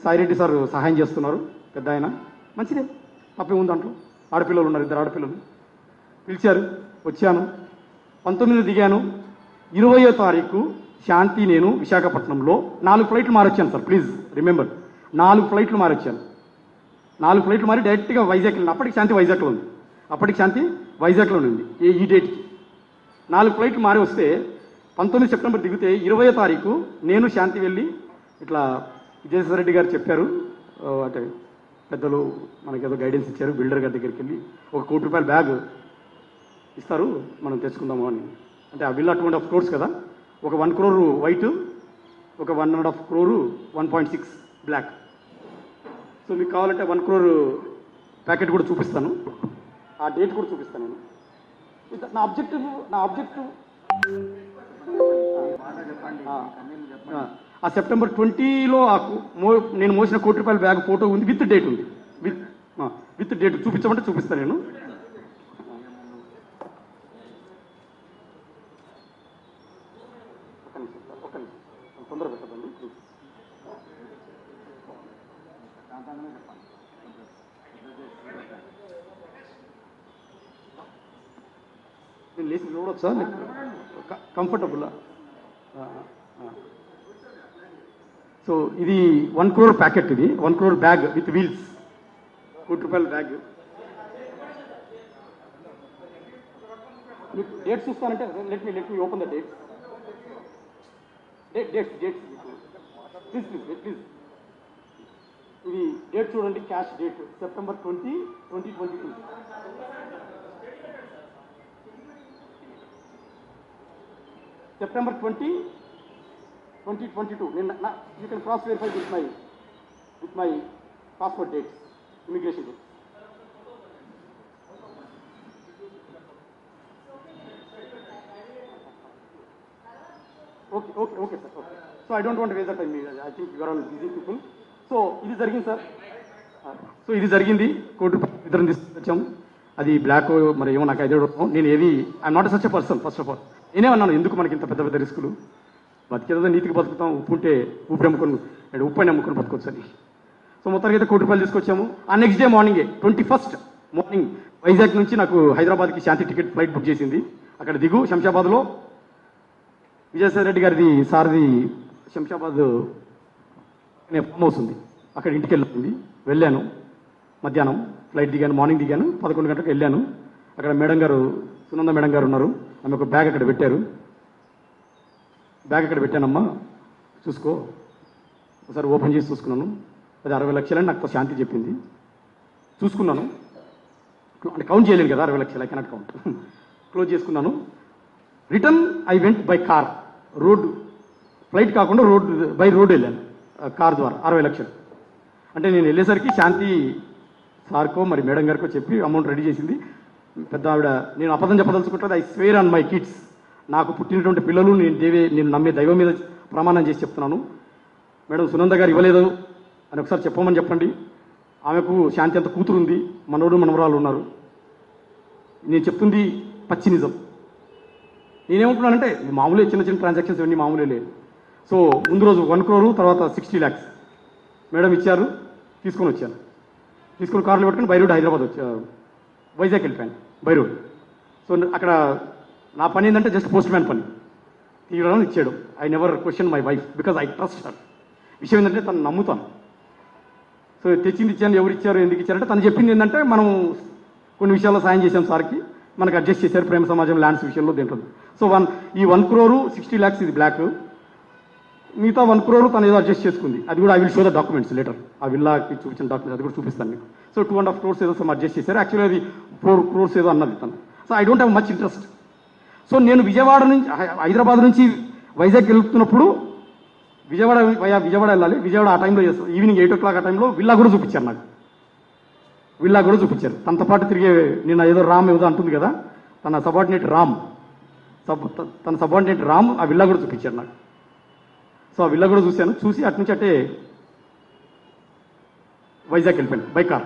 Sai Reddy sir సహాయం చేస్తున్నారు, పెద్ద ఆయన, మంచిదే, తప్పే ఉంది దాంట్లో. ఆడపిల్లలు ఉన్నారు, 2 ఆడపిల్లలు. పిలిచారు, వచ్చాను. 19 దిగాను. 20వ తారీఖు శాంతి నేను విశాఖపట్నంలో 4 ఫ్లైట్లు మారొచ్చాను సార్, ప్లీజ్ రిమెంబర్. 4 ఫ్లైట్లు మారొచ్చాను. 4 ఫ్లైట్లు మారి డైరెక్ట్గా వైజాగ్ వెళ్ళిన. అప్పటికి శాంతి వైజాగ్లో ఉంది. ఈ డేట్కి 4 ఫ్లైట్లు మారి వస్తే 19 సెప్టెంబర్ దిగితే 20వ తారీఖు నేను శాంతి వెళ్ళి ఇట్లా విజయసాయి రెడ్డి గారు చెప్పారు, అంటే పెద్దలు మనకేదో గైడెన్స్ ఇచ్చారు, బిల్డర్ గారి దగ్గరికి వెళ్ళి ఒక ₹1 కోటి బ్యాగ్ ఇస్తారు, మనం తెచ్చుకుందాము అని. అంటే ఆ విల్లా 2.5 crores కదా, ఒక 1 crore వైట్, ఒక 1.5 crore 1.6 బ్లాక్. సో మీకు కావాలంటే 1 crore ప్యాకెట్ కూడా చూపిస్తాను, ఆ డేట్ కూడా చూపిస్తాను నేను. నా ఆబ్జెక్టివ్ ఆ సెప్టెంబర్ 20లో నేను మోసిన ₹1 కోటి బ్యాగ్ ఫోటో ఉంది, విత్ డేట్ ఉంది, విత్ డేట్ చూపించమంటే చూపిస్తాను నేను. ఒక్క నిమిషం తొందర పెట్టదండి. నేను లేచి చూడొచ్చా, కంఫర్టబుల్లా? సో ఇది 1 crore ప్యాకెట్, ఇది 1 crore బ్యాగ్ విత్ వీల్స్, ₹1 కోటి బ్యాగ్. మీకు డేట్ చూస్తానంటే let me open the date. Dates please. ఇది డేట్ చూడండి, cash date September 20, 2022. September 20, 2022. You can cross verify with my passport dates, immigration dates. Okay, sir. Okay. So I don't want to waste the time. I think you are all busy people. So ఇది జరిగింది sir. So ఇది జరిగింది, ₹1 కోటి ఇద్దరం తీసుకొచ్చాము. అది black మరి ఏమో నాకు ఐడియా. నేను ఏది I'm not such a person. First of all నేనేమన్నాను, ఎందుకు మనకి ఇంత పెద్ద పెద్ద రిస్కులు, బతికేదో నీతికి బతుకుతాం, ఉప్పు ఉంటే ఉప్పు అమ్ముకొని బతుకోవచ్చు అని. సో మొత్తానికి అయితే ₹1 కోటి తీసుకొచ్చాము. ఆ నెక్స్ట్ డే మార్నింగే 21st మార్నింగ్ వైజాగ్ నుంచి నాకు హైదరాబాద్కి శాంతి టికెట్ ఫ్లైట్ బుక్ చేసింది. అక్కడ దిగు శంషాబాద్లో విజయసాయి రెడ్డి గారిది సార్ది శంషాబాద్ అనే ఫామ్ హౌస్ ఉంది, అక్కడ ఇంటికి వెళ్ళాను. మధ్యాహ్నం ఫ్లైట్ దిగాను, మార్నింగ్ దిగాను, 11 గంటలకు వెళ్ళాను. అక్కడ మేడం గారు, సునంద మేడం గారు ఉన్నారు, ఆమె ఒక బ్యాగ్ అక్కడ పెట్టారు. బ్యాగ్ అక్కడ పెట్టానమ్మా, చూసుకో. ఒకసారి ఓపెన్ చేసి చూసుకున్నాను, అది 60 లక్షలని నాకు శాంతి చెప్పింది. చూసుకున్నాను, అంటే కౌంట్ చేయలేను కదా 60 లక్షలు, ఐ కెనాట్ కౌంట్. క్లోజ్ చేసుకున్నాను. Return I went by car, road flight కాకుండా బై రోడ్ వెళ్ళాను, కార్ ద్వారా 60 లక్షలు. అంటే నేను వెళ్ళేసరికి శాంతి సార్కో మరి మేడం గారికో చెప్పి అమౌంట్ రెడీ చేసింది. పెద్ద ఆవిడ, నేను అబద్ధం చెప్పదలుచుకుంటుంది, I swear on my kids, నాకు పుట్టినటువంటి పిల్లలు నేను నమ్మే దైవం మీద ప్రమాణం చేసి చెప్తున్నాను, మేడం సునంద గారు ఇవ్వలేదు అని ఒకసారి చెప్పమని చెప్పండి. ఆమెకు శాంతి అంత కూతురు ఉంది, మనోడు మనవరాలు ఉన్నారు. నేను చెప్తుంది పచ్చి నిజం. నేనేమంటున్నానంటే మామూలే, చిన్న చిన్న ట్రాన్సాక్షన్స్ ఇవన్నీ మామూలే లేదు. సో ముందు రోజు 1 crore, తర్వాత 60 lakhs మేడం ఇచ్చారు, తీసుకొని వచ్చాను. తీసుకుని కార్లో పెట్టుకుని బై రోడ్ హైదరాబాద్ వైజాగ్ వెళ్ళిపోయాను బై రోడ్. సో అక్కడ నా పని ఏంటంటే జస్ట్ పోస్ట్ మ్యాన్ పని, తీయడం ఇచ్చాడు. I never question my wife because I trust her. విషయం ఏంటంటే తను నమ్ముతాను. సో తెచ్చింది ఇచ్చాను, ఎవరు ఇచ్చారు, ఎందుకు ఇచ్చారంటే తను చెప్పింది ఏంటంటే మనం కొన్ని విషయాల్లో సాయం చేశాం సార్కి, మనకు అడ్జస్ట్ చేశారు ప్రేమ సమాజం ల్యాండ్స్ విషయంలో దీంట్లో. సో ఈ 1 crore 60 lakhs ఇది బ్లాక్, మిగతా 1 crore తను ఏదో అడ్జస్ట్ చేసుకుంది. అది కూడా I will show the documents later, ఆ విల్లాకి చూపించిన డాక్యుమెంట్స్ అది కూడా చూపిస్తాను మీకు. సో 2.5 crores ఏదో సమ్ అడ్జస్ట్ చేశారు, యాక్చువల్లీ అది 4 crores ఏదో అన్నది తను. So I don't have much interest. So నేను విజయవాడ నుంచి హైదరాబాద్ నుంచి వైజాగ్ వెళ్తున్నప్పుడు విజయవాడ వెళ్ళాలి. విజయవాడ ఆ టైంలో ఈవినింగ్ 8 o'clock ఆ టైంలో విల్లా కూడా చూపించారు నాకు, తనతో పాటు తిరిగే నిన్న ఏదో రామ్ ఏదో అంటుంది కదా, తన సబార్డినేట్ రామ్ ఆ విల్లా కూడా చూపించారు నాకు. సో ఆ విల్లా కూడా చూశాను. చూసి అటు నుంచి అంటే వైజాగ్ వెళ్ళిపోయాను బై కార్.